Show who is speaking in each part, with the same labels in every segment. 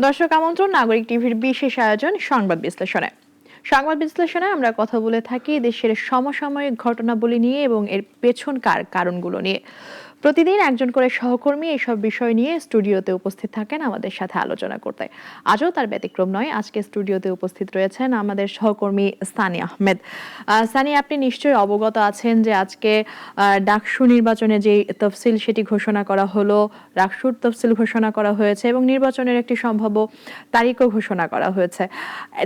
Speaker 1: দর্শক আমন্ত্রণ নাগরিক টিভির বিশেষ আয়োজন সংবাদ বিশ্লেষণে। সংবাদ বিশ্লেষণে আমরা কথা বলে থাকি দেশের সমসাময়িক ঘটনাবলী নিয়ে এবং এর পেছনকার কারণগুলো নিয়ে। প্রতিদিন একজন করে সহকর্মী এইসব বিষয় নিয়ে স্টুডিওতে উপস্থিত থাকেন আমাদের সাথে আলোচনা করতে। আজও তার ব্যতিক্রম নয়। আজকে স্টুডিওতে উপস্থিত রয়েছেন আমাদের সহকর্মী সানি আহমেদ। সানি, আপনি নিশ্চয়ই অবগত আছেন যে আজকে ডাকসু নির্বাচনে যে তফসিল সেটি ঘোষণা করা হলো, ডাকসুর তফসিল ঘোষণা করা হয়েছে এবং নির্বাচনের একটি সম্ভাব্য তারিখও ঘোষণা করা হয়েছে।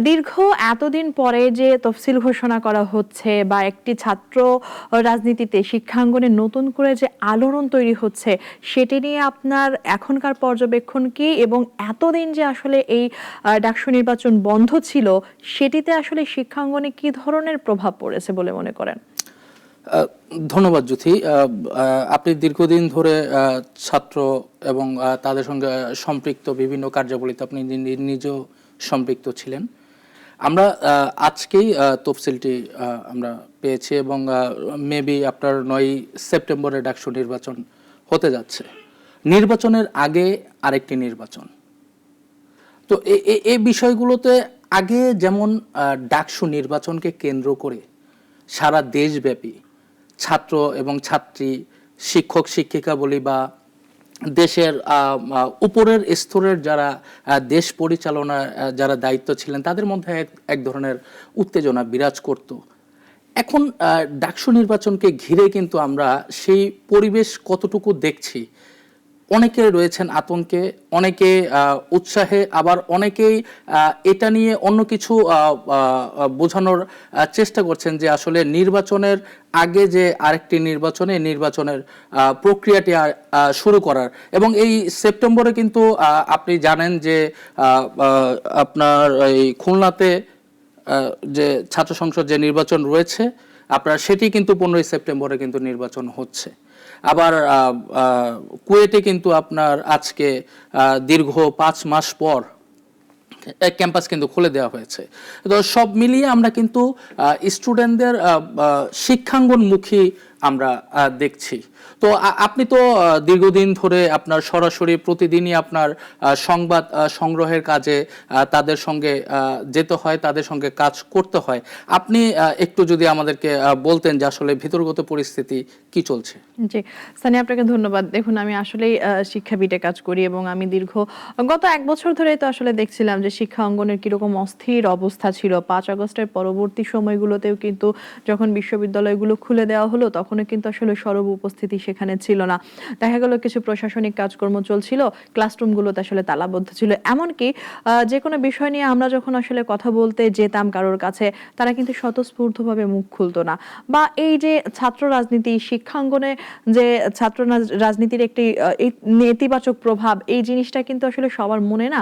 Speaker 1: দীর্ঘ এতদিন পরে যে তফসিল ঘোষণা করা হচ্ছে বা একটি ছাত্র রাজনীতিতে শিক্ষাঙ্গনে নতুন করে যে আলোড়ন তৈরি হচ্ছে, সেটি নিয়ে আপনার এখনকার পর্যবেক্ষণ কি? এবং এতদিন যে আসলে এই ডাকসু নির্বাচন বন্ধ ছিল, সেটিতে আসলে শিক্ষাঙ্গনে কি ধরনের প্রভাব পড়েছে বলে মনে করেন?
Speaker 2: ধন্যবাদ জ্যোতি। আপনি দীর্ঘদিন ধরে ছাত্র এবং তাদের সঙ্গে সম্পৃক্ত বিভিন্ন কার্যাবলীতে আপনি নিজেও সম্পৃক্ত ছিলেন। আমরা আজকেই তফসিলটি আমরা পেয়েছি এবং মেবি আপনার 9 সেপ্টেম্বরে ডাকসু নির্বাচন হতে যাচ্ছে। নির্বাচনের আগে আরেকটি নির্বাচন। তো এই বিষয়গুলোতে আগে যেমন ডাকসু নির্বাচনকে কেন্দ্র করে সারা দেশব্যাপী ছাত্র এবং ছাত্রী, শিক্ষক শিক্ষিকা বলি বা দেশের উপরের স্তরের যারা দেশ পরিচালনা যারা দায়িত্ব ছিলেন, তাদের মধ্যে এক ধরনের উত্তেজনা বিরাজ করত। এখন ডাকসু নির্বাচনকে ঘিরে কিন্তু আমরা সেই পরিবেশ কতটুকু দেখছি। অনেকে রয়েছেন আতঙ্কে, অনেকে উৎসাহে, আবার অনেকেই এটা নিয়ে অন্য কিছু বোঝানোর চেষ্টা করছেন যে আসলে নির্বাচনের আগে যে আরেকটি নির্বাচনের প্রক্রিয়াটি শুরু করার। এবং এই সেপ্টেম্বরে কিন্তু আপনি জানেন যে আপনার এই খুলনাতে যে ছাত্র সংসদ যে নির্বাচন রয়েছে আপনার, সেটি কিন্তু 15 সেপ্টেম্বরে কিন্তু নির্বাচন হচ্ছে। আবার কুয়েটে কিন্তু আপনার আজকে দীর্ঘ 5 মাস পর ক্যাম্পাস কিন্তু খুলে দেওয়া হয়েছে। তো সব মিলিয়ে আমরা কিন্তু স্টুডেন্টদের শিক্ষাঙ্গনমুখী আমরা দেখছি। তো আপনি তো দীর্ঘদিন ধরে আপনার সরাসরি প্রতিদিনই আপনার সংবাদ সংগ্রহের কাজে তাদের সঙ্গে যেতে হয়, তাদের সঙ্গে কাজ করতে হয়। আপনি একটু যদি আমাদেরকে বলতেন যে আসলে ভিতরগত পরিস্থিতি কি চলছে।
Speaker 1: জি, সানি, আপনাকে ধন্যবাদ। দেখুন, আমি আসলেই শিক্ষাবিদে কাজ করি এবং আমি গত 1 বছর ধরেই তো আসলে দেখছিলাম যে শিক্ষা অঙ্গনের কিরকম অস্থির অবস্থা ছিল। 5 আগস্টের পরবর্তী সময়গুলোতেও কিন্তু যখন বিশ্ববিদ্যালয়গুলো খুলে দেওয়া হলো, তখনও কিন্তু আসলে সরব উপস্থিতি সেখানে ছিল না। দেখা গেল কিছু প্রশাসনিক কাজকর্ম চলছিল, ক্লাসরুমগুলোতে আসলে তালাবদ্ধ ছিল। এমনকি যে কোনো বিষয় নিয়ে আমরা যখন আসলে কথা বলতে যেতাম কারোর কাছে, তারা কিন্তু স্বতঃস্ফূর্তভাবে মুখ খুলতো না। বা এই যে ছাত্র রাজনীতি শিক্ষাঙ্গনে যে ছাত্র রাজনীতির একটি এই নেতিবাচক প্রভাব, এই জিনিসটা কিন্তু আসলে সবার মনে না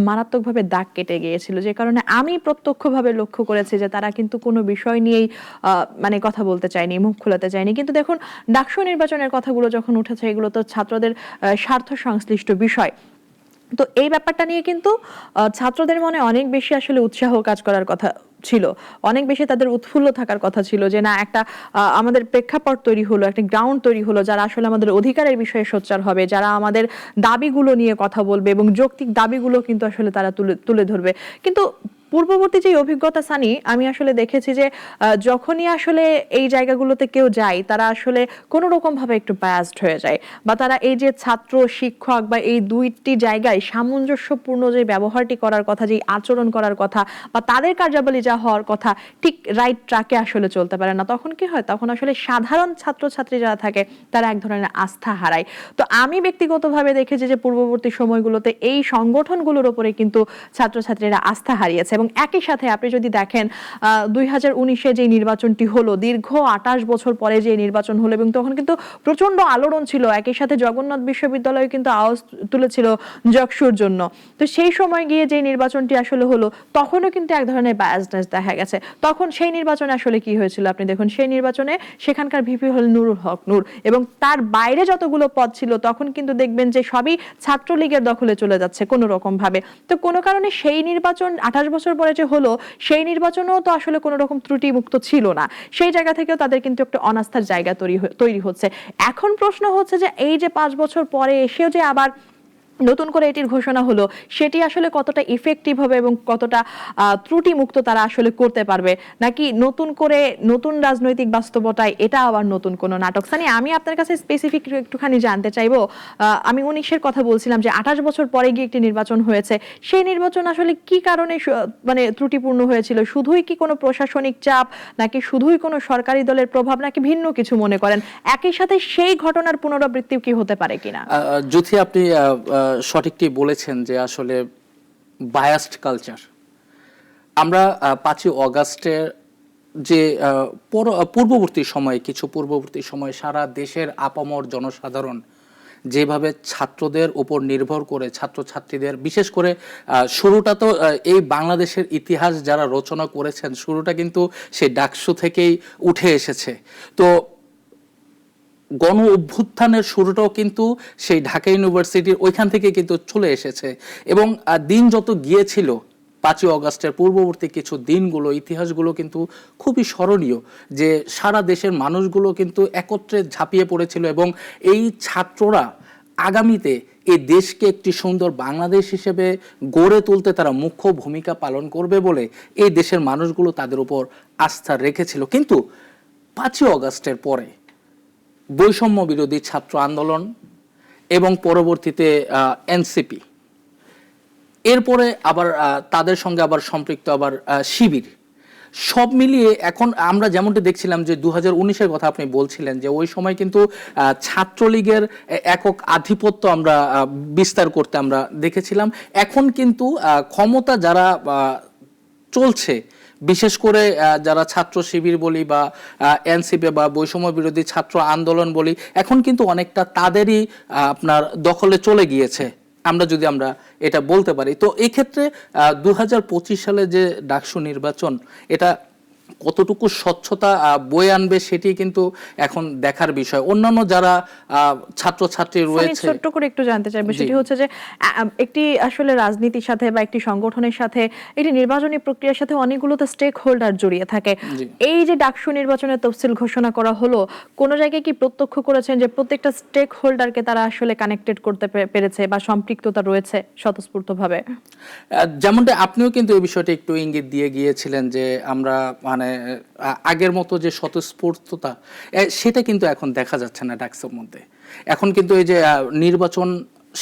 Speaker 1: মারাত্মকভাবে দাগ কেটে গিয়েছিল। যে কারণে আমি প্রত্যক্ষভাবে লক্ষ্য করেছি যে তারা কিন্তু কোনো বিষয় নিয়েই মানে কথা বলতে চায়নি, মুখ খোলাতে চায়নি। কিন্তু দেখুন, ডাকসু নির্বাচনের কথাগুলো যখন উঠেছে, এগুলো তো ছাত্রদের স্বার্থ সংশ্লিষ্ট বিষয়। তো এই ব্যাপারটা নিয়ে কিন্তু ছাত্রদের মনে অনেক বেশি আসলে উৎসাহ কাজ করার কথা ছিল, অনেক বেশি তাদের উৎফুল্ল থাকার কথা ছিল যে না, একটা আমাদের প্রেক্ষাপট তৈরি হলো, একটা গ্রাউন্ড তৈরি হলো যারা আসলে আমাদের অধিকারের বিষয়ে সোচ্চার হবে, যারা আমাদের দাবিগুলো নিয়ে কথা বলবে এবং যৌক্তিক দাবিগুলো কিন্তু আসলে তারা তুলে ধরবে। কিন্তু পূর্ববর্তী যে অভিজ্ঞতা, সানি, আমি আসলে দেখেছি যে যখনই আসলে এই জায়গাগুলোতে কেউ যায়, তারা আসলে কোনো রকম ভাবে একটু বায়াসড হয়ে যায়, বা তারা এই যে ছাত্র শিক্ষক বা এই দুইটি জায়গায় সামঞ্জস্যপূর্ণ যে ব্যবহারটি করার কথা, যে আচরণ করার কথা বা তাদের কার্যাবলী যা হওয়ার কথা, ঠিক রাইট ট্র্যাকে আসলে চলতে পারে না। তখন কি হয়? তখন আসলে সাধারণ ছাত্রছাত্রী যারা থাকে তারা এক ধরনের আস্থা হারায়। তো আমি ব্যক্তিগতভাবে দেখেছি যে পূর্ববর্তী সময়গুলোতে এই সংগঠনগুলোর উপরে কিন্তু ছাত্রছাত্রীরা আস্থা হারিয়েছে। এবং একই সাথে আপনি যদি দেখেন 2019-এ যে নির্বাচনটি হলো, দীর্ঘ 28 বছর পরে যে নির্বাচন হলো, এবং তখন কিন্তু প্রচন্ড আলোড়ন ছিল। একই সাথে জগন্নাথ বিশ্ববিদ্যালয় কিন্তু আওয়াজ তুলেছিল ডাকসুর জন্য। তো সেই সময় গিয়ে যে নির্বাচনটি আসলে হলো, তখনও কিন্তু এক ধরনের বায়াসনেস দেখা গেছে। তখন সেই নির্বাচনে আসলে কি হয়েছিল আপনি দেখুন, সেই নির্বাচনে সেখানকার ভিপি হল নুরুল হক নূর, এবং তার বাইরে যতগুলো পদ ছিল তখন কিন্তু দেখবেন যে সবই ছাত্রলীগের দখলে চলে যাচ্ছে কোনো রকম ভাবে। তো কোনো কারণে সেই নির্বাচন 28 বছর পরে যে হলো, সেই নির্বাচনেও তো আসলে কোনো রকম ত্রুটিমুক্ত ছিল না। সেই জায়গা থেকেও তাদের কিন্তু একটা অনাস্থার জায়গা তৈরি হচ্ছে। এখন প্রশ্ন হচ্ছে যে এই যে 5 বছর পরে এসেও যে আবার নতুন করে এটির ঘোষণা হলো, সেটি আসলে কতটা ইফেক্টিভ হবে এবং কতটা ত্রুটিমুক্ত তারা আসলে করতে পারবে, নাকি নতুন করে নতুন রাজনৈতিক বাস্তবতায় এটা আবার নতুন কোনো নাটক? সানি, আমি আপনার কাছে স্পেসিফিক একটুখানি জানতে চাইবো। আমি 19-এর কথা বলছিলাম যে 28 বছর পরে গিয়ে একটি নির্বাচন হয়েছে, সেই নির্বাচন আসলে কি কারণে মানে ত্রুটিপূর্ণ হয়েছিল? শুধুই কি কোনো প্রশাসনিক চাপ, নাকি শুধুই কোনো সরকারি দলের প্রভাব, নাকি ভিন্ন কিছু মনে করেন? একই সাথে সেই ঘটনার পুনরাবৃত্তিও কি হতে পারে কিনা?
Speaker 2: যুথি, আপনি সঠিকটি বলেছেন যে আসলে বায়াসড কালচার। আমরা 5ই অগাস্টের যে পূর্ববর্তী সময় সারা দেশের আপামর জনসাধারণ যেভাবে ছাত্রদের উপর নির্ভর করে, ছাত্রছাত্রীদের, বিশেষ করে শুরুটা তো এই বাংলাদেশের ইতিহাস যারা রচনা করেছেন, শুরুটা কিন্তু সেই ডাকসু থেকেই উঠে এসেছে। তো গণ অভ্যুত্থানের শুরুটাও কিন্তু সেই ঢাকা ইউনিভার্সিটির ওইখান থেকে কিন্তু চলে এসেছে। এবং দিন যত গিয়েছিল, 5ই অগাস্টের পূর্ববর্তী কিছু দিনগুলো, ইতিহাসগুলো কিন্তু খুবই স্মরণীয়, যে সারা দেশের মানুষগুলো কিন্তু একত্রে ঝাঁপিয়ে পড়েছিল এবং এই ছাত্ররা আগামীতে এই দেশকে একটি সুন্দর বাংলাদেশ হিসেবে গড়ে তুলতে তারা মুখ্য ভূমিকা পালন করবে বলে এই দেশের মানুষগুলো তাদের উপর আস্থা রেখেছিল। কিন্তু 5ই অগাস্টের পরে বৈষম্য বিরোধী ছাত্র আন্দোলন এবং পরবর্তীতে এনসিপি, এরপরে আবার তাদের সঙ্গে আবার সম্পৃক্ত আবার শিবির, সব মিলিয়ে এখন আমরা যেমনটি দেখছিলাম যে 2019-এর কথা আপনি বলছিলেন, যে ওই সময় কিন্তু ছাত্রলীগের একক আধিপত্য আমরা বিস্তার করতে আমরা দেখেছিলাম। এখন কিন্তু ক্ষমতা যারা চলছে, বিশেষ করে যারা ছাত্র শিবির বলি বা এনসিপি বা বৈষম্য বিরোধী ছাত্র আন্দোলন বলি, এখন কিন্তু অনেকটা তাদেরই আপনার দখলে চলে গিয়েছে, আমরা এটা বলতে পারি। তো এই ক্ষেত্রে 2025 সালে যে ডাকসু নির্বাচন, এটা কতটুকু স্বচ্ছতা বয়ে আনবে সেটি কিন্তু এখন দেখার বিষয়। অন্যান্য যারা ছাত্রছাত্রী রয়েছে,
Speaker 1: ছোট্ট করে একটু জানতে চাইবো, সেটি হচ্ছে যে একটি আসলে রাজনীতির সাথে বা একটি সংগঠনের সাথে, একটি নির্বাচনী প্রক্রিয়ার সাথে অনেকগুলো তো স্টেক হোল্ডার জড়িয়ে থাকে। এই যে ডাকসু নির্বাচনের তফসিল ঘোষণা করা হলো, কোন জায়গায় কি প্রত্যক্ষ করেছেন যে প্রত্যেকটা স্টেক হোল্ডারকে তারা আসলে কানেক্টেড করতে পেরেছে বা সম্পৃক্ততা রয়েছে স্বতঃস্ফূর্তভাবে?
Speaker 2: যেমনটা আপনিও কিন্তু এই বিষয়টা একটু ইঙ্গিত দিয়ে গিয়েছিলেন যে আমরা মানে আগের মতো যে স্বতঃস্ফূর্ততা, সেটা কিন্তু এখন দেখা যাচ্ছে না ডাকসুর মধ্যে। এখন কিন্তু এই যে নির্বাচন,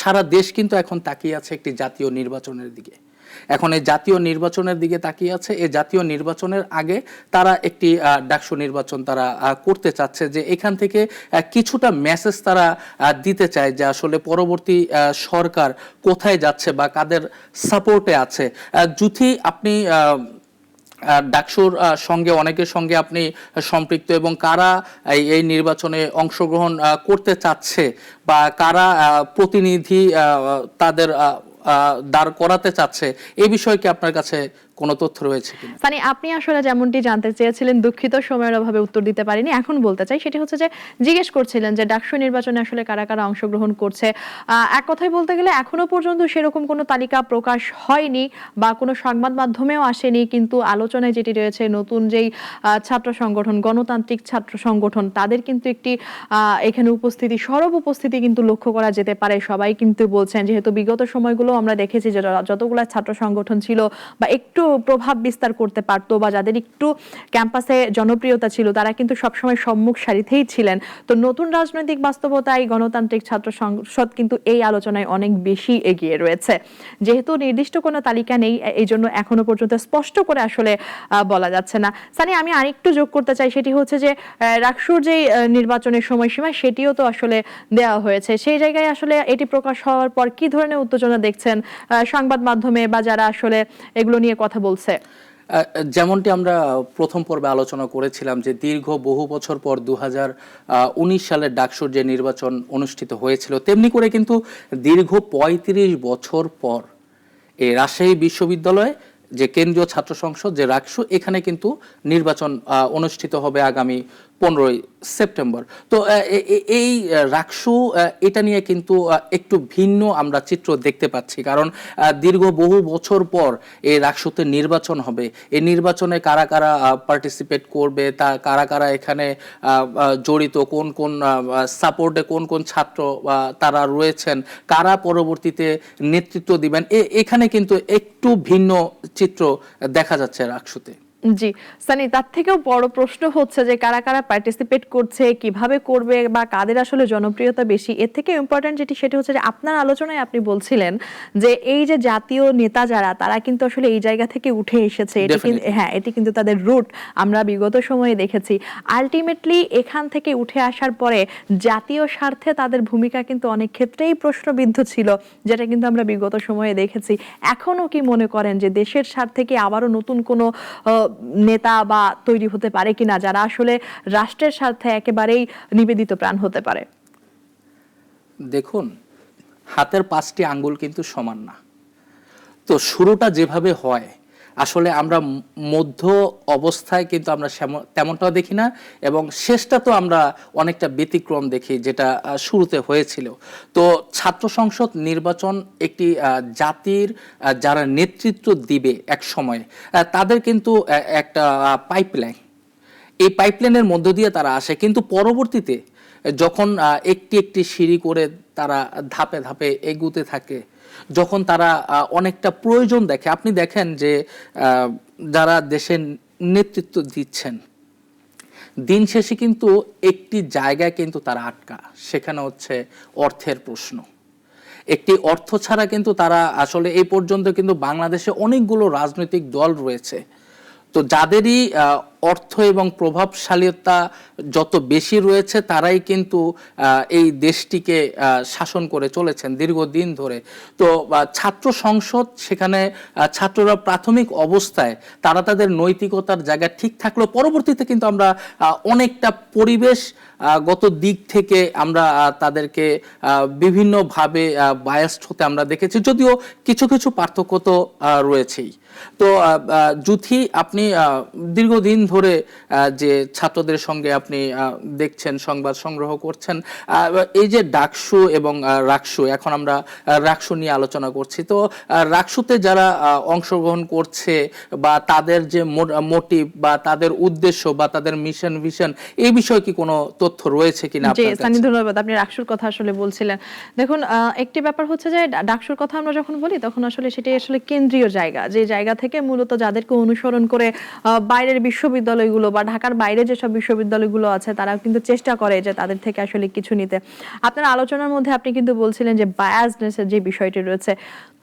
Speaker 2: সারা দেশ কিন্তু এখন তাকিয়ে আছে একটি জাতীয় নির্বাচনের দিকে। এখন এই জাতীয় নির্বাচনের দিকে তাকিয়ে আছে। এই জাতীয় নির্বাচনের আগে তারা একটি ডাকসু নির্বাচন তারা করতে চাচ্ছে, যে এখান থেকে কিছুটা মেসেজ তারা দিতে চায় যে আসলে পরবর্তী সরকার কোথায় যাচ্ছে বা কাদের সাপোর্টে আছে। যুথি, আপনি ডাকসুর সঙ্গে অনেকের সঙ্গে আপনি সম্পৃক্ত, এবং কারা এই নির্বাচনে অংশগ্রহণ করতে চাচ্ছে বা কারা প্রতিনিধি তাদের দাঁড় করাতে চাচ্ছে, এই বিষয়ে কি আপনার কাছে কোনো তথ্য রয়েছে কিনা?
Speaker 1: সানি, আপনি আসলে যেমনটি জানতে চেয়েছিলেন, দুঃখিত সময়ের অভাবে উত্তর দিতে পারিনি, এখন বলতে চাই। সেটি হচ্ছে যে জিজ্ঞেস করছিলেন যে ডাকসু নির্বাচনে আসলে কারা কারা অংশগ্রহণ করছে। এক কথায় বলতে গেলে এখনো পর্যন্ত সেরকম কোনো তালিকা প্রকাশ হয়নি বা কোনো সংবাদ মাধ্যমেও আসেনি, কিন্তু আলোচনায় যেটি রয়েছে, নতুন যেই ছাত্র সংগঠন, গণতান্ত্রিক ছাত্র সংগঠন, তাদের কিন্তু একটি এখানে উপস্থিতি, সরব উপস্থিতি কিন্তু লক্ষ্য করা যেতে পারে। সবাই কিন্তু বলছেন, যেহেতু বিগত সময়গুলো আমরা দেখেছি যে যতগুলো ছাত্র সংগঠন ছিল বা একটু প্রভাব বিস্তার করতে পারতো বা যাদের একটু ক্যাম্পাসে জনপ্রিয়তা ছিল, তারা কিন্তু সবসময় সম্মুখ সারিতেই ছিলেন। তো নতুন রাজনৈতিক বাস্তবতায় গণতান্ত্রিক ছাত্র সংসদ কিন্তু এই আলোচনায় অনেক বেশি এগিয়ে রয়েছে। যেহেতু নির্দিষ্ট কোনো তালিকা নেই, এই জন্য এখনো পর্যন্ত স্পষ্ট করে আসলে বলা যাচ্ছে না। সানি, আমি আরেকটু যোগ করতে চাই, সেটি হচ্ছে যে ডাকসুর যে নির্বাচনের সময়সীমা, সেটিও তো আসলে দেওয়া হয়েছে। সেই জায়গায় আসলে এটি প্রকাশ হওয়ার পর কি ধরনের উত্তেজনা দেখছেন সংবাদ মাধ্যমে বা যারা আসলে এগুলো নিয়ে কথা বলছে?
Speaker 2: যেমনটি আমরা প্রথম পর্বে আলোচনা করেছিলাম যে দীর্ঘ বহু বছর পর 2019 সালের ডাকসুর যে নির্বাচন অনুষ্ঠিত হয়েছিল, তেমনি করে কিন্তু দীর্ঘ 35 বছর পর এই রাজশাহী বিশ্ববিদ্যালয়ে যে কেন্দ্রীয় ছাত্র সংসদ, যে রাকসু, এখানে কিন্তু নির্বাচন অনুষ্ঠিত হবে আগামী 15ই সেপ্টেম্বর। তো এই রাকসু এটা নিয়ে কিন্তু একটু ভিন্ন আমরা চিত্র দেখতে পাচ্ছি, কারণ দীর্ঘ বহু বছর পর এই রাকসুতে নির্বাচন হবে। এই নির্বাচনে কারা কারা পার্টিসিপেট করবে, তা কারা কারা এখানে জড়িত, কোন কোন সাপোর্টে কোন কোন ছাত্র তারা রয়েছেন, কারা পরবর্তীতে নেতৃত্ব দিবেন, এখানে কিন্তু একটু ভিন্ন চিত্র দেখা যাচ্ছে রাকসুতে।
Speaker 1: জি সানি, তার থেকেও বড় প্রশ্ন হচ্ছে যে কারা কারা পার্টিসিপেট করছে, কিভাবে করবে, বা কাদের আসলে জনপ্রিয়তা বেশি। এর থেকে ইম্পর্টেন্ট যেটি সেটি হচ্ছে যে আপনার আলোচনায় আপনি বলছিলেন যে এই যে জাতীয় নেতা যারা, তারা কিন্তু আসলে এই জায়গা থেকে উঠে এসেছে, এটি কিন্তু হ্যাঁ এটি কিন্তু তাদের রুট আমরা বিগত সময়ে দেখেছি। আলটিমেটলি এখান থেকে উঠে আসার পরে জাতীয় স্বার্থে তাদের ভূমিকা কিন্তু অনেক ক্ষেত্রেই প্রশ্নবিদ্ধ ছিল, যেটা কিন্তু আমরা বিগত সময়ে দেখেছি। এখনো কি মনে করেন যে দেশের স্বার্থে কি আবারও নতুন কোনো নেতা বা তৈরি হতে পারে কিনা, যারা আসলে রাষ্ট্রের স্বার্থে একেবারেই নিবেদিত প্রাণ হতে পারে?
Speaker 2: দেখুন, হাতের 5টি আঙ্গুল কিন্তু সমান না। তো শুরুটা যেভাবে হয়, আসলে আমরা মধ্য অবস্থায় কিন্তু আমরা তেমনটাও দেখি না, এবং শেষটা তো আমরা অনেকটা ব্যতিক্রম দেখি, যেটা শুরুতে হয়েছিল। তো ছাত্র সংসদ নির্বাচন একটি জাতির যারা নেতৃত্ব দিবে এক সময়, তাদের কিন্তু একটা পাইপলাইন, এই পাইপলাইনের মধ্য দিয়ে তারা আসে, কিন্তু পরবর্তীতে যখন একটি একটি সিঁড়ি করে তারা ধাপে ধাপে এগুতে থাকে, যখন তারা অনেকটা প্রয়োজন দেখে, আপনি দেখেন যে যারা দেশের নেতৃত্ব দিচ্ছেন, দিন শেষে কিন্তু একটি জায়গায় কিন্তু তারা আটকা, সেখানে হচ্ছে অর্থের প্রশ্ন। একটি অর্থ ছাড়া কিন্তু তারা আসলে এই পর্যন্ত কিন্তু বাংলাদেশে অনেকগুলো রাজনৈতিক দল রয়েছে, তো যাদেরই অর্থ এবং প্রভাবশালীতা যত বেশি রয়েছে, তারাই কিন্তু এই দেশটিকে শাসন করে চলেছেন দীর্ঘদিন ধরে। তো ছাত্র সংসদ, সেখানে ছাত্ররা প্রাথমিক অবস্থায় তারা তাদের নৈতিকতার জায়গা ঠিক থাকলেও পরবর্তীতে কিন্তু আমরা অনেকটা পরিবেশ গত দিক থেকে আমরা তাদেরকে বিভিন্নভাবে বায়াসড হতে আমরা দেখেছি, যদিও কিছু কিছু পার্থক্য তো রয়েছেই। তো জুথি, আপনি দীর্ঘদিন ধরে যে ছাত্রদের সঙ্গে আপনি দেখছেন, সংবাদ সংগ্রহ করছেন, এই যে ডাকসু এবং রাকসু, এখন আমরা রাকসু নিয়ে আলোচনা করছি, তো রাকসুতে যারা অংশগ্রহণ করছে বা তাদের যে মোটিভ বা তাদের উদ্দেশ্য বা তাদের মিশন ভিশন, এই বিষয়ে কি কোনো তথ্য রয়েছে কিনা আপনার কাছে?
Speaker 1: সানি, ধন্যবাদ। আপনি রাকসুর কথা আসলে বলছিলেন। দেখুন, একটি ব্যাপার হচ্ছে যে ডাকসুর কথা আমরা যখন বলি তখন আসলে সেটি আসলে কেন্দ্রীয় জায়গা, যে জায়গা থেকে মূলত যাদেরকে অনুসরণ করে বাইরের বিশ্ববিদ্যালয়গুলো বা ঢাকার বাইরে যেসব বিশ্ববিদ্যালয়গুলো আছে, তারা কিন্তু চেষ্টা করে যে তাদের থেকে আসলে কিছু নিতে। আপনার আলোচনার মধ্যে আপনি কিন্তু বলছিলেন যে বায়াসনেসের যে বিষয়টি রয়েছে।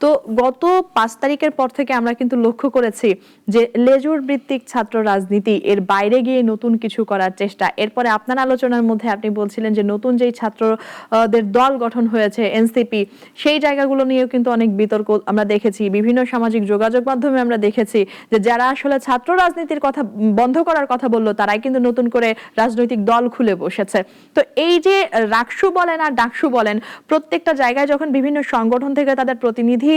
Speaker 1: তো গত 5 তারিখের পর থেকে আমরা কিন্তু লক্ষ্য করেছি যে লেজুর ভিত্তিক ছাত্র রাজনীতি এর বাইরে গিয়ে নতুন কিছু করার চেষ্টা। এরপরে আপনার আলোচনার মধ্যে আপনি বলছিলেন যে নতুন যেই ছাত্রদের দল গঠন হয়েছে এনসিপি, সেই জায়গাগুলো নিয়েও কিন্তু অনেক বিতর্ক আমরা দেখেছি। বিভিন্ন সামাজিক যোগাযোগ মাধ্যমে আমরা দেখেছি যে যারা আসলে ছাত্র রাজনীতির কথা বন্ধ করার কথা বললো, তারাই কিন্তু নতুন করে রাজনৈতিক দল খুলে বসেছে। তো এই যে রাকসু বলেন আর ডাকসু বলেন, প্রত্যেকটা জায়গায় যখন বিভিন্ন সংগঠন থেকে তাদের প্রতিনিধি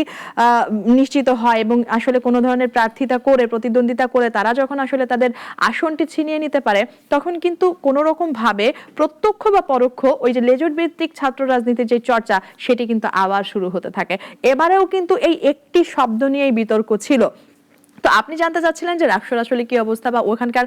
Speaker 1: নিশ্চিত হয় এবং আসলে কোনো ধরনের প্রার্থিতা করে, প্রতিদ্বন্দ্বিতা করে তারা যখন আসলে তাদের আসনটি ছিনিয়ে নিতে পারে, তখন কিন্তু কোনো রকম ভাবে প্রত্যক্ষ বা পরোক্ষ ওই যে লেজুর ভিত্তিক ছাত্র রাজনীতির যে চর্চা, সেটি কিন্তু আবার শুরু হতে থাকে। এবারেও কিন্তু এই একটি শব্দ নিয়েই বিতর্ক ছিল। তো আপনি জানতে চাচ্ছিলেন যে রাকসুর আসলে কি অবস্থা বা ওখানকার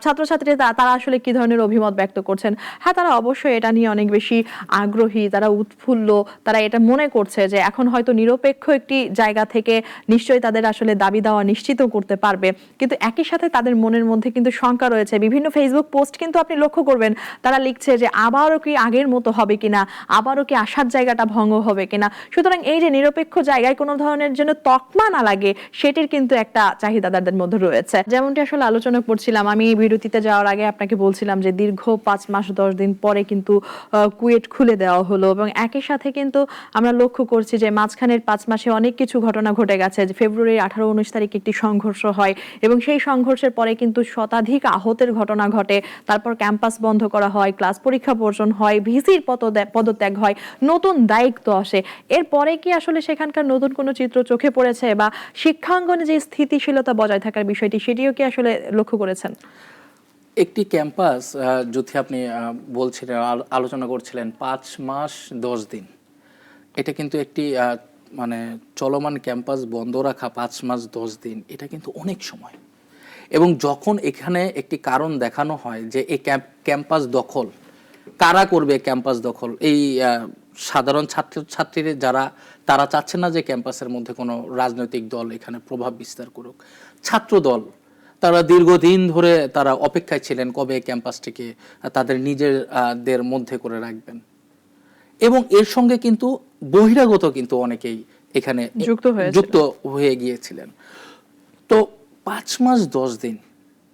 Speaker 1: ছাত্রছাত্রী তারা আসলে কি ধরনের অভিমত ব্যক্ত করছেন। হ্যাঁ, তারা অবশ্যই এটা নিয়ে অনেক বেশি আগ্রহী, তারা উৎফুল্ল, তারা এটা মনে করছে যে এখন হয়তো নিরপেক্ষ একটি জায়গা থেকে নিশ্চয়ই তাদের আসলে দাবি দেওয়া নিশ্চিত করতে পারবে। কিন্তু একই সাথে তাদের মনের মধ্যে কিন্তু শঙ্কা রয়েছে। বিভিন্ন ফেসবুক পোস্ট কিন্তু আপনি লক্ষ্য করবেন, তারা লিখছে যে আবারও কি আগের মতো হবে কিনা, আবারও কি আসার জায়গাটা ভঙ্গ হবে কিনা। সুতরাং এই যে নিরপেক্ষ জায়গায় কোনো ধরনের যেন তকমা না লাগে, সেটির কিন্তু একটা চাহিদা তাদের মধ্যে রয়েছে। যেমনটি আসলে আলোচনা করছিলাম, আমি বিরতিতে যাওয়ার আগে আপনাকে বলছিলাম যে দীর্ঘ 5 মাস 10 দিন পরে কিন্তু কুয়েট খুলে দেওয়া হলো, এবং একই সাথে কিন্তু আমরা লক্ষ্য করছি যে মাঝখানের 5 মাসে অনেক কিছু ঘটনা ঘটে গেছে। ফেব্রুয়ারি 18-19 তারিখ একটি সংঘর্ষ হয় এবং সেই সংঘর্ষের পরে কিন্তু শতাধিক আহতের ঘটনা ঘটে। তারপর ক্যাম্পাস বন্ধ করা হয়, ক্লাস পরীক্ষা বর্জন হয়, ভিসির পদত্যাগ হয়, নতুন দায়িত্ব আসে। এরপরে কি আসলে সেখানকার নতুন কোনো চিত্র চোখে পড়েছে বা শিক্ষাঙ্গনে যে স্থিতিশীলতা বজায় থাকার বিষয়টি, সেটিও কি আসলে লক্ষ্য করেছেন?
Speaker 2: একটি ক্যাম্পাস যদি আপনি বলছিলেন আলোচনা করছিলেন 5 মাস 10 দিন, এটা কিন্তু একটি মানে চলমান ক্যাম্পাস বন্ধ রাখা 5 মাস 10 দিন, এটা কিন্তু অনেক সময়। এবং যখন এখানে একটি কারণ দেখানো হয় যে এই ক্যাম্পাস দখল, কারা করবে ক্যাম্পাস দখল, এই সাধারণ ছাত্রছাত্রীরা যারা, তারা চাচ্ছে না যে ক্যাম্পাসের মধ্যে কোনো রাজনৈতিক দল এখানে প্রভাব বিস্তার করুক। ছাত্র দল তারা দীর্ঘদিন ধরে তারা অপেক্ষায় ছিলেন কবে ক্যাম্পাসটিকে তাদের নিজেদের মধ্যে করে রাখবেন। এবং এর সঙ্গে কিন্তু বহিরাগত কিন্তু অনেকেই এখানে যুক্ত হয়ে গিয়েছিলেন। তো 5 মাস 10 দিন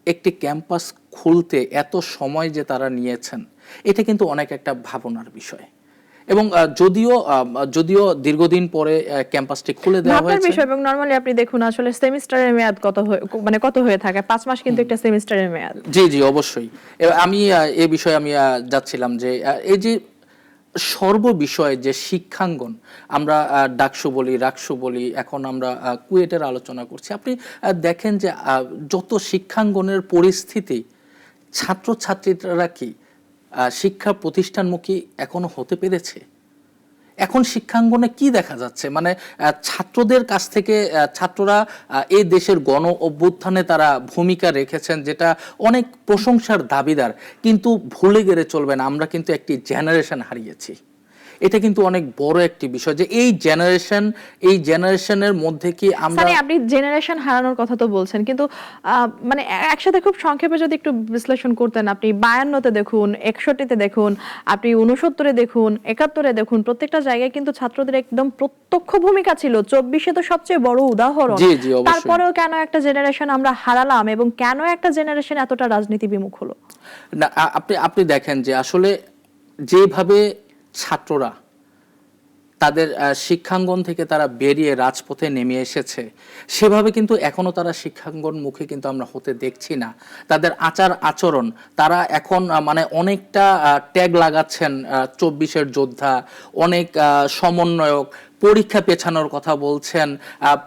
Speaker 2: একটি ক্যাম্পাস খুলতে এত সময় যে তারা নিয়েছেন, এটা কিন্তু অনেক একটা ভাবনার বিষয়। এবং যদিও দীর্ঘদিন পরে ক্যাম্পাসটি খুলে দেওয়া হয়েছে
Speaker 1: বিষয়। এবং নরমালি আপনি দেখুন আসলে সেমিস্টারের মেয়াদ কত হয়ে থাকে, 5 মাস কিন্তু একটা সেমিস্টারের মেয়াদ।
Speaker 2: জি জি অবশ্যই। আমি এই বিষয়ে আমি যাচ্ছিলাম যে এই যে সর্ববিষয়ে যে শিক্ষাঙ্গন, আমরা ডাকসু বলি, রাকসু বলি, এখন আমরা কুয়েটের আলোচনা করছি। আপনি দেখেন যে যত শিক্ষাঙ্গনের পরিস্থিতি, ছাত্রছাত্রীরা কি শিক্ষা প্রতিষ্ঠানমুখী এখনো হতে পেরেছে? এখন শিক্ষাঙ্গনে কি দেখা যাচ্ছে, মানে ছাত্রদের কাছ থেকে ছাত্ররা এই দেশের গণ অভ্যুত্থানে তারা ভূমিকা রেখেছেন, যেটা অনেক প্রশংসার দাবিদার। কিন্তু ভুলে গেলে চলবে না, আমরা কিন্তু একটি জেনারেশন হারিয়েছি। এটা কিন্তু অনেক বড় একটি বিষয় যে এই জেনারেশনের মধ্যে কি আমরা,
Speaker 1: আপনি জেনারেশন হারানোর কথা তো বলছেন, কিন্তু মানে একসাথে খুব সংক্ষেপে যদি একটু বিশ্লেষণ করতেন। আপনি 52-তে দেখুন, 61-তে দেখুন, আপনি 69-এ দেখুন, 71-এ দেখুন, প্রত্যেকটা জায়গায় কিন্তু ছাত্রদের একদম প্রত্যক্ষ ভূমিকা ছিল। 24-এ তো সবচেয়ে বড় উদাহরণ। তারপরেও কেন একটা জেনারেশন আমরা হারালাম, এবং কেন একটা জেনারেশন এতটা রাজনীতি বিমুখ হলো?
Speaker 2: না, আপনি দেখেন যে আসলে যেভাবে ছাত্ররা তাদের শিক্ষাঙ্গন থেকে তারা বেরিয়ে রাজপথে নেমে এসেছে, সেভাবে কিন্তু এখনো তারা শিক্ষাঙ্গন মুখে কিন্তু আমরা হতে দেখছি না। তাদের আচার আচরণ, তারা এখন মানে অনেকটা ট্যাগ লাগাচ্ছেন 24-এর যোদ্ধা, অনেক সমন্বয়ক, পরীক্ষা পেছানোর কথা বলছেন,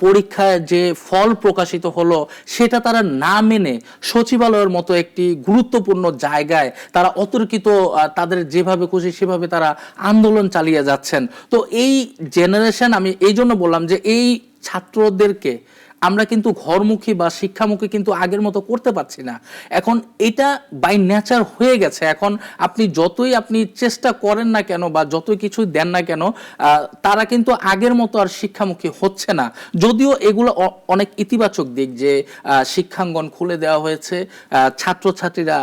Speaker 2: পরীক্ষায় যে ফল প্রকাশিত হলো সেটা তারা না মেনে সচিবালয়ের মতো একটি গুরুত্বপূর্ণ জায়গায় তারা অতর্কিত তাদের যেভাবে খুশি সেভাবে তারা আন্দোলন চালিয়ে যাচ্ছেন। তো এই জেনারেশন, আমি এই জন্য বললাম যে এই ছাত্রদেরকে আমরা কিন্তু ঘরমুখী বা শিক্ষামুখী কিন্তু আগের মতো করতে পারছি না। এখন এটা বাই নেচার হয়ে গেছে। এখন আপনি যতই আপনি চেষ্টা করেন না কেন বা যতই কিছু দেন না কেন, তারা কিন্তু আগের মতো আর শিক্ষামুখী হচ্ছে না। যদিও এগুলো অনেক ইতিবাচক দিক যে শিক্ষাঙ্গন খুলে দেওয়া হয়েছে, ছাত্রছাত্রীরা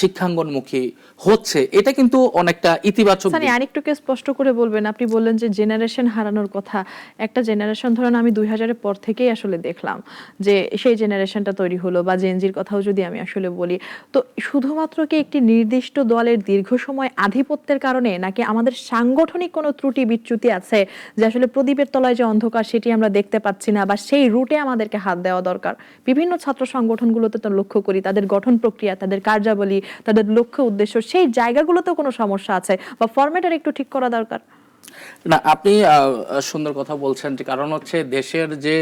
Speaker 2: শিক্ষাঙ্গনমুখী হচ্ছে, এটা কিন্তু অনেকটা ইতিবাচক।
Speaker 1: আরেকটুকে স্পষ্ট করে বলবেন, আপনি বললেন যে জেনারেশন হারানোর কথা। একটা জেনারেশন ধরেন আমি 2000-এর পর থেকেই আসলে দেখলাম যে সেই জেনারেশনটা তৈরি হলো, বা জেনজির কথাও যদি আমি আসলে বলি, তো শুধুমাত্র কি একটি নির্দিষ্ট দলের দীর্ঘ সময় আধিপত্যের কারণে, নাকি আমাদের সাংগঠনিক কোনো ত্রুটি বিচ্যুতি আছে যে আসলে প্রদীপের তলায় যে অন্ধকার সেটি আমরা দেখতে পাচ্ছি না, বা সেই রুটে আমাদেরকে হাত দেওয়া দরকার? বিভিন্ন ছাত্র সংগঠনগুলোতে তো লক্ষ্য করি তাদের গঠন প্রক্রিয়া, তাদের কার্যাবলী, তাদের লক্ষ্য উদ্দেশ্য, সেই জায়গাগুলোতেও কোনো সমস্যা আছে, বা ফরম্যাটের একটু ঠিক করা দরকার।
Speaker 2: না, আপনি সুন্দর কথা বলছেন। কারণ হচ্ছে দেশের যে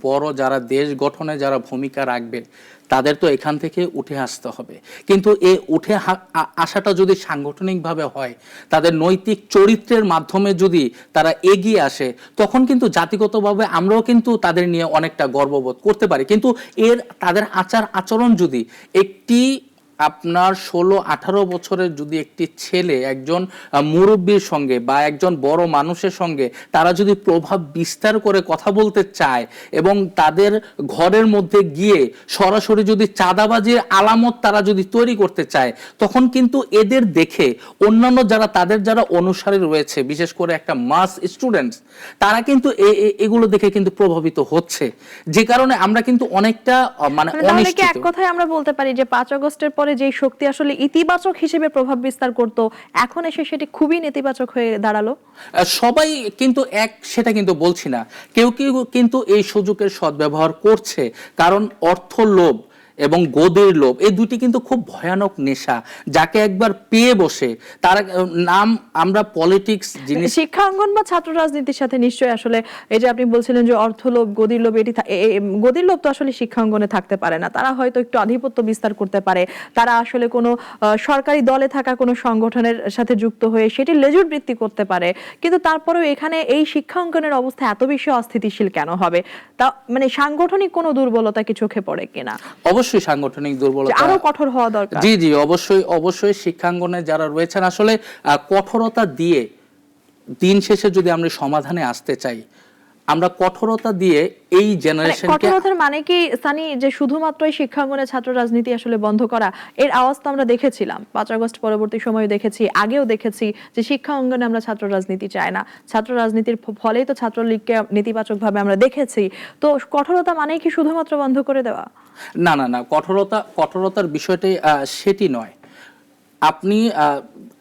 Speaker 2: বড় যারা দেশ গঠনে যারা ভূমিকা রাখবে, তাদের তো এখান থেকে উঠে আসতে হবে। কিন্তু এই উঠে আসাটা যদি সাংগঠনিকভাবে হয়, তাদের নৈতিক চরিত্রের মাধ্যমে যদি তারা এগিয়ে আসে, তখন কিন্তু জাতিগতভাবে আমরাও কিন্তু তাদের নিয়ে অনেকটা গর্ববোধ করতে পারি। কিন্তু তাদের আচার আচরণ যদি একটি আপনার 16-18 বছরের যদি একটি ছেলে একজন মুরব্বীর সঙ্গে বা একজন বড় মানুষের সঙ্গে তারা যদি প্রভাব বিস্তার করে কথা বলতে চায় এবং তাদের ঘরের মধ্যে গিয়ে সরাসরি যদি চাঁদাবাজির আলামত তারা যদি তৈরি করতে চায়, তখন কিন্তু এদের দেখে অন্যান্য যারা অনুসারী রয়েছে, বিশেষ করে একটা মাস স্টুডেন্টস, তারা কিন্তু এগুলো দেখে কিন্তু প্রভাবিত হচ্ছে। যে কারণে আমরা কিন্তু অনেকটা মানে অনিশ্চিত।
Speaker 1: এক কথায় আমরা বলতে পারি যে 5 আগস্টের পরে যে শক্তি আসলে ইতিবাচক হিসেবে প্রভাব বিস্তার করত, এখন এসে সেটি খুবই নেতিবাচক হয়ে দাঁড়ালো।
Speaker 2: সবাই কিন্তু সেটা কিন্তু বলছি না, কেউ কেউ কিন্তু এই সুযোগের সদ্ব্যবহার করছে, কারণ অর্থ লোভ এবং গদির লোভ, এই দুটি কিন্তু খুব ভয়ানক নেশা, যাকে একবার পেয়ে বসে তার নাম আমরা পলিটিক্স জিনিস।
Speaker 1: শিক্ষা অঙ্গন বা ছাত্র রাজনীতির সাথে নিশ্চয়ই আসলে এই যে আপনি বলছিলেন যে অর্থলোভ, গদির লোভ, গদির লোভ তো আসলে শিক্ষা অঙ্গনে থাকতে পারে না। তারা হয়তো একটু আধিপত্য বিস্তার করতে পারে, তারা আসলে কোনো সরকারি দলে থাকা কোনো সংগঠনের সাথে যুক্ত হয়ে সেটি লেজুর বৃত্তি করতে পারে, কিন্তু তারপরেও এখানে এই শিক্ষা অঙ্গনের অবস্থা এত বেশি অস্থিতিশীল কেন হবে? তা মানে সাংগঠনিক কোনো দুর্বলতা কি চোখে পড়ে কিনা?
Speaker 2: অবশ্যই সাংগঠনিক দুর্বলতা,
Speaker 1: আরো কঠোর হওয়া দরকার।
Speaker 2: জি জি, অবশ্যই অবশ্যই শিক্ষাঙ্গনে যারা রয়েছেন আসলে কঠোরতা দিয়ে দিন শেষে যদি আমরা সমাধানে আসতে চাই, আমরা কঠোরতা দিয়ে এই জেনারেশনকে।
Speaker 1: কঠোরতার মানে কি সানি যে শুধুমাত্রই শিক্ষাঙ্গনে ছাত্র রাজনীতি আসলে বন্ধ করা? এর আওয়াজ তো আমরা দেখেছিলাম 5 আগস্ট পরবর্তী সময়ে দেখেছি, আগেও দেখেছি যে শিক্ষা অঙ্গনে আমরা ছাত্র রাজনীতি চাই না। ছাত্র রাজনীতির ফলেই তো ছাত্রলীগকে নেতিবাচকভাবে আমরা দেখেছি। তো কঠোরতা মানে কি শুধুমাত্র বন্ধ করে দেওয়া?
Speaker 2: না না না, কঠোরতার বিষয়টাই সেটি নয়। আপনি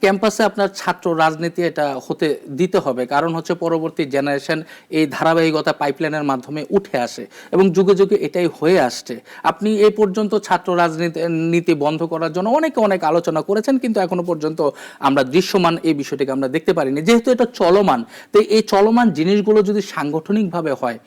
Speaker 2: ক্যাম্পাসে আপনার ছাত্র রাজনীতি এটা হতে দিতে হবে, কারণ হচ্ছে পরবর্তী জেনারেশন এই ধারাবাহিকতা পাইপলাইনের মাধ্যমে উঠে আসে এবং যুগে যুগে এটাই হয়ে আসছে। আপনি এই পর্যন্ত ছাত্র রাজনীতি বন্ধ করার জন্য অনেক আলোচনা করেছেন, কিন্তু এখনো পর্যন্ত আমরা দৃশ্যমান এই বিষয়টিকে আমরা দেখতে পারিনি। যেহেতু এটা চলমান, তো এই চলমান জিনিসগুলো যদি সাংগঠনিকভাবে হয়,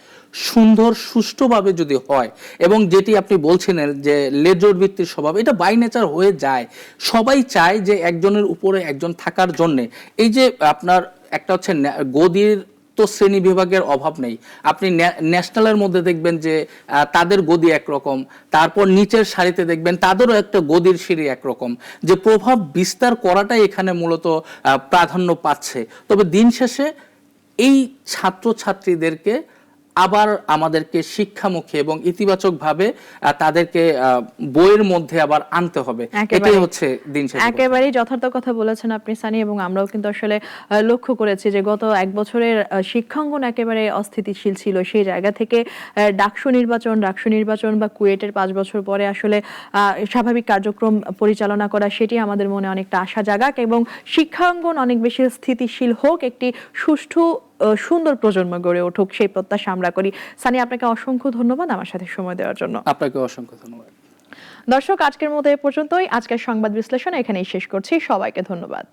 Speaker 2: সুন্দর সুষ্ঠুভাবে যদি হয়, এবং যেটি আপনি বলছিলেন যে লেজর ভিত্তির স্বভাব, এটা বাই নেচার হয়ে যায়। সবাই চায় যে একজনের উপরে একজন থাকার জন্যে। এই যে আপনার একটা হচ্ছে গদির তো শ্রেণী বিভাগের অভাব নেই। আপনি ন্যাশনালের মধ্যে দেখবেন যে তাদের গদি একরকম, তারপর নিচের সারিতে দেখবেন তাদেরও একটা গদির সিঁড়ি একরকম, যে প্রভাব বিস্তার করাটাই এখানে মূলত প্রাধান্য পাচ্ছে। তবে দিন শেষে এই ছাত্রছাত্রীদেরকে আবার আমাদেরকে শিক্ষামুখী এবং ইতিবাচকভাবে তাদেরকে বইয়ের মধ্যে আবার আনতে হবে। এটাই হচ্ছে দিন শেষে।
Speaker 1: একেবারেই যথার্থ কথা বলেছেন আপনি সানি, এবং আমরাও কিন্তু আসলে লক্ষ্য করেছি যে গত 1 বছরের শিক্ষাঙ্গন একেবারে অস্থিতিশীল ছিল। সেই জায়গা থেকে ডাকসু নির্বাচন বা কুয়েটের 5 বছর পরে আসলে স্বাভাবিক কার্যক্রম পরিচালনা করা, সেটি আমাদের মনে অনেকটা আশা জাগাক এবং শিক্ষাঙ্গন অনেক বেশি স্থিতিশীল হোক, একটি সুষ্ঠু সুন্দর প্রজন্ম গড়ে উঠুক, সেই প্রত্যাশা আমরা করি। সানি, আপনাকে অসংখ্য ধন্যবাদ আমার সাথে সময় দেওয়ার জন্য।
Speaker 2: আপনাকে অসংখ্য ধন্যবাদ।
Speaker 1: দর্শক, আজকের মতো এ পর্যন্তই। আজকের সংবাদ বিশ্লেষণ এখানেই শেষ করছি। সবাইকে ধন্যবাদ।